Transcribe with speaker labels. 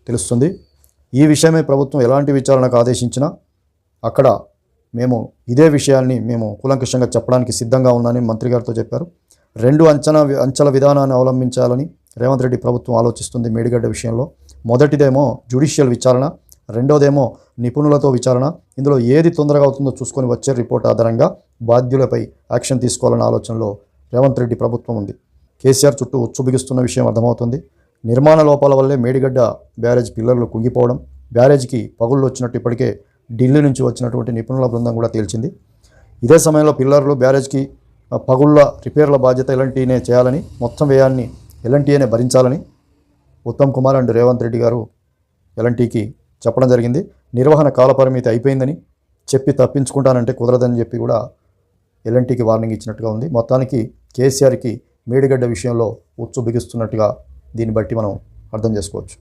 Speaker 1: తెలుస్తుంది. ఈ విషయమై ప్రభుత్వం ఎలాంటి విచారణకు ఆదేశించినా అక్కడ మేము ఇదే విషయాన్ని కూలంకషంగా చెప్పడానికి సిద్ధంగా ఉన్నానని మంత్రి గారితో చెప్పారు. 2 అంచెల విధానాన్ని అవలంబించాలని రేవంత్ రెడ్డి ప్రభుత్వం ఆలోచిస్తుంది మేడిగడ్డ విషయంలో. మొదటిదేమో జ్యుడిషియల్ విచారణ, రెండోదేమో నిపుణులతో విచారణ. ఇందులో ఏది తొందరగా అవుతుందో చూసుకొని వచ్చే రిపోర్ట్ ఆధారంగా బాధ్యులపై యాక్షన్ తీసుకోవాలన్న ఆలోచనలో రేవంత్ రెడ్డి ప్రభుత్వం ఉంది. కేసీఆర్ చుట్టూ ఉచ్చు బిగుస్తున్న విషయం అర్థమవుతుంది. నిర్మాణ లోపాల వల్లే మేడిగడ్డ బ్యారేజ్ పిల్లర్లు కుంగిపోవడం, బ్యారేజ్కి పగుళ్ళు వచ్చినట్టు ఇప్పటికే ఢిల్లీ నుంచి వచ్చినటువంటి నిపుణుల బృందం కూడా తేల్చింది. ఇదే సమయంలో పిల్లర్లు, బ్యారేజ్కి పగుళ్ళ రిపేర్ల బాధ్యత ఎల్ఎన్టీనే చేయాలని, మొత్తం వ్యయాన్ని ఎల్ఎన్టీనే భరించాలని ఉత్తమ్ కుమార్ అండ్ రేవంత్ రెడ్డి గారు ఎల్ఎన్టీకి చెప్పడం జరిగింది. నిర్వహణ కాలపరిమితి అయిపోయిందని చెప్పి తప్పించుకుంటానంటే కుదరదని చెప్పి కూడా ఎల్ఎన్టీకి వార్నింగ్ ఇచ్చినట్టుగా ఉంది. మొత్తానికి కేసీఆర్కి మేడిగడ్డ విషయంలో ఉచ్చు బిగిస్తున్నట్టుగా దీన్ని బట్టి మనం అర్థం చేసుకోవచ్చు.